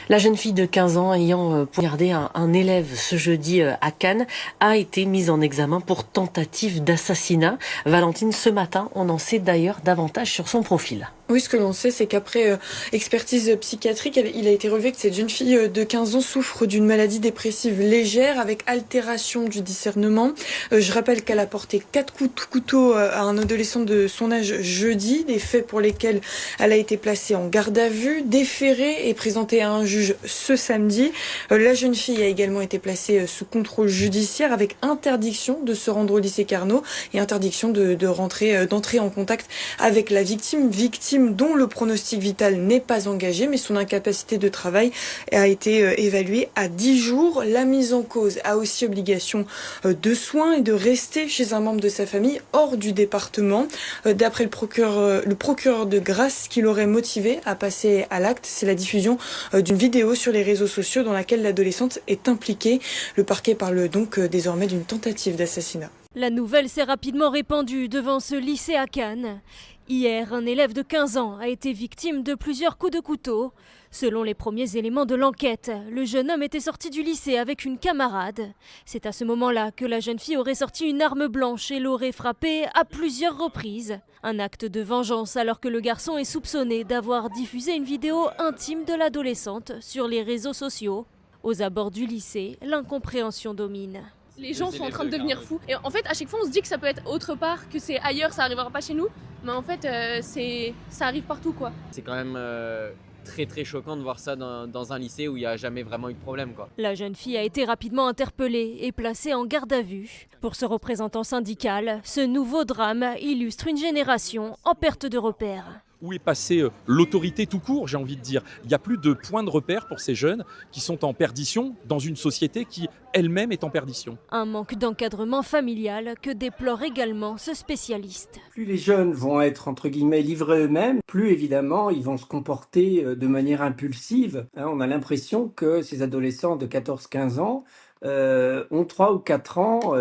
La jeune fille de 15 ans ayant poignardé un élève ce jeudi à Cannes a été mise en examen pour tentative d'assassinat. Valentine, ce matin, on en sait d'ailleurs davantage sur son profil. Oui, ce que l'on sait, c'est qu'après expertise psychiatrique, il a été relevé que cette jeune fille de 15 ans souffre d'une maladie dépressive légère avec altération du discernement. Je rappelle qu'elle a porté 4 coups de couteau à un adolescent de son âge jeudi, des faits pour lesquels elle a été placée en garde à vue, déférée et présentée à un juge ce samedi. La jeune fille a également été placée sous contrôle judiciaire avec interdiction de se rendre au lycée Carnot et interdiction d'entrer en contact avec la victime dont le pronostic vital n'est pas engagé, mais son incapacité de travail a été évaluée à 10 jours. La mise en cause a aussi obligation de soins et de rester chez un membre de sa famille hors du département. D'après le procureur de Grasse, ce qui l'aurait motivé à passer à l'acte, c'est la diffusion d'une vidéo sur les réseaux sociaux dans laquelle l'adolescente est impliquée. Le parquet parle donc désormais d'une tentative d'assassinat. La nouvelle s'est rapidement répandue devant ce lycée à Cannes. Hier, un élève de 15 ans a été victime de plusieurs coups de couteau. Selon les premiers éléments de l'enquête, le jeune homme était sorti du lycée avec une camarade. C'est à ce moment-là que la jeune fille aurait sorti une arme blanche et l'aurait frappé à plusieurs reprises. Un acte de vengeance alors que le garçon est soupçonné d'avoir diffusé une vidéo intime de l'adolescente sur les réseaux sociaux. Aux abords du lycée, l'incompréhension domine. Les gens sont en train de devenir fous. Et en fait, à chaque fois, on se dit que ça peut être autre part, que c'est ailleurs, ça arrivera pas chez nous. Mais en fait, ça arrive partout, quoi. C'est quand même très choquant de voir ça dans un lycée où il n'y a jamais vraiment eu de problème, quoi. La jeune fille a été rapidement interpellée et placée en garde à vue. Pour ce représentant syndical, ce nouveau drame illustre une génération en perte de repères. Où est passée l'autorité tout court, j'ai envie de dire. Il n'y a plus de point de repère pour ces jeunes qui sont en perdition dans une société qui elle-même est en perdition. Un manque d'encadrement familial que déplore également ce spécialiste. Plus les jeunes vont être entre guillemets livrés eux-mêmes, plus évidemment ils vont se comporter de manière impulsive. On a l'impression que ces adolescents de 14-15 ans ont 3 ou 4 ans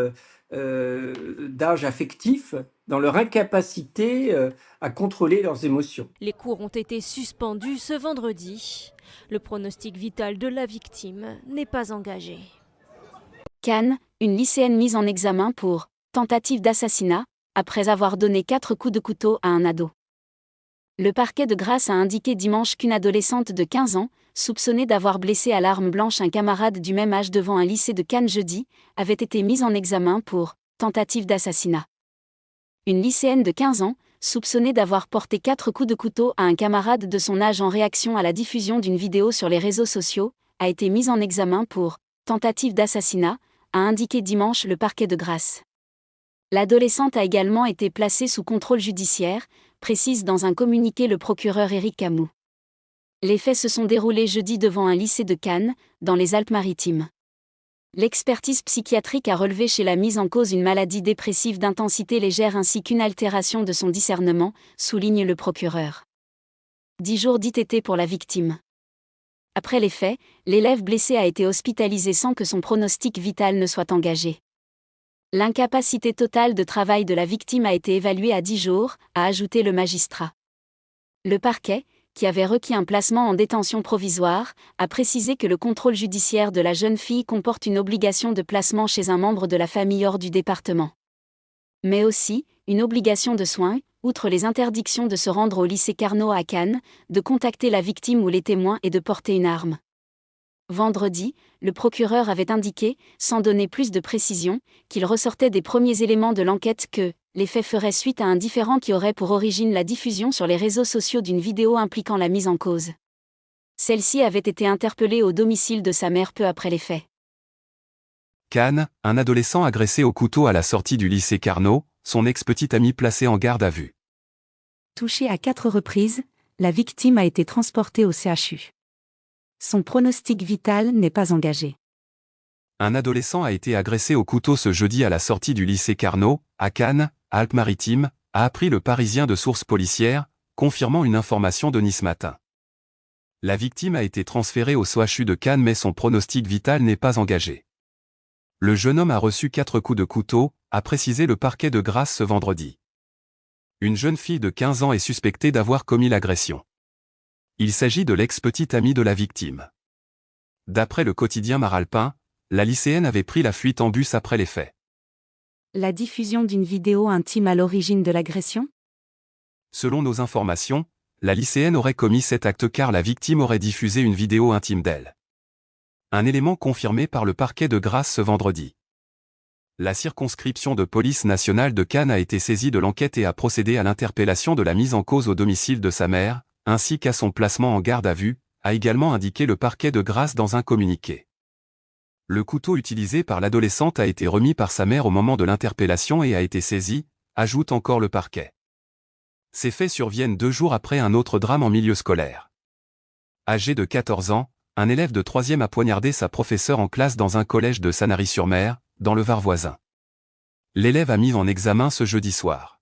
d'âge affectif dans leur incapacité à contrôler leurs émotions. Les cours ont été suspendus ce vendredi. Le pronostic vital de la victime n'est pas engagé. Cannes, une lycéenne mise en examen pour tentative d'assassinat, après avoir donné 4 coups de couteau à un ado. Le parquet de Grasse a indiqué dimanche qu'une adolescente de 15 ans, soupçonnée d'avoir blessé à l'arme blanche un camarade du même âge devant un lycée de Cannes jeudi, avait été mise en examen pour tentative d'assassinat. Une lycéenne de 15 ans, soupçonnée d'avoir porté 4 coups de couteau à un camarade de son âge en réaction à la diffusion d'une vidéo sur les réseaux sociaux, a été mise en examen pour tentative d'assassinat, a indiqué dimanche le parquet de Grasse. L'adolescente a également été placée sous contrôle judiciaire, précise dans un communiqué le procureur Éric Camus. Les faits se sont déroulés jeudi devant un lycée de Cannes, dans les Alpes-Maritimes. L'expertise psychiatrique a relevé chez la mise en cause une maladie dépressive d'intensité légère ainsi qu'une altération de son discernement, souligne le procureur. 10 jours d'ITT pour la victime. Après les faits, l'élève blessé a été hospitalisé sans que son pronostic vital ne soit engagé. L'incapacité totale de travail de la victime a été évaluée à 10 jours, a ajouté le magistrat. Le parquet, qui avait requis un placement en détention provisoire, a précisé que le contrôle judiciaire de la jeune fille comporte une obligation de placement chez un membre de la famille hors du département. Mais aussi, une obligation de soins, outre les interdictions de se rendre au lycée Carnot à Cannes, de contacter la victime ou les témoins et de porter une arme. Vendredi, le procureur avait indiqué, sans donner plus de précision, qu'il ressortait des premiers éléments de l'enquête que les faits feraient suite à un différend qui aurait pour origine la diffusion sur les réseaux sociaux d'une vidéo impliquant la mise en cause. Celle-ci avait été interpellée au domicile de sa mère peu après les faits. Cannes, un adolescent agressé au couteau à la sortie du lycée Carnot, son ex-petite amie placée en garde à vue. Touchée à 4 reprises, la victime a été transportée au CHU. Son pronostic vital n'est pas engagé. Un adolescent a été agressé au couteau ce jeudi à la sortie du lycée Carnot, à Cannes, Alpes-Maritimes, a appris le Parisien de sources policières, confirmant une information de Nice Matin. La victime a été transférée au CHU de Cannes mais son pronostic vital n'est pas engagé. Le jeune homme a reçu 4 coups de couteau, a précisé le parquet de Grasse ce vendredi. Une jeune fille de 15 ans est suspectée d'avoir commis l'agression. Il s'agit de l'ex-petite amie de la victime. D'après le quotidien Maralpin, la lycéenne avait pris la fuite en bus après les faits. La diffusion d'une vidéo intime à l'origine de l'agression? Selon nos informations, la lycéenne aurait commis cet acte car la victime aurait diffusé une vidéo intime d'elle. Un élément confirmé par le parquet de Grasse ce vendredi. La circonscription de police nationale de Cannes a été saisie de l'enquête et a procédé à l'interpellation de la mise en cause au domicile de sa mère, ainsi qu'à son placement en garde à vue, a également indiqué le parquet de Grasse dans un communiqué. Le couteau utilisé par l'adolescente a été remis par sa mère au moment de l'interpellation et a été saisi, ajoute encore le parquet. Ces faits surviennent 2 jours après un autre drame en milieu scolaire. Âgé de 14 ans, un élève de 3e a poignardé sa professeure en classe dans un collège de Sanary-sur-Mer, dans le Var voisin. L'élève a mis en examen ce jeudi soir.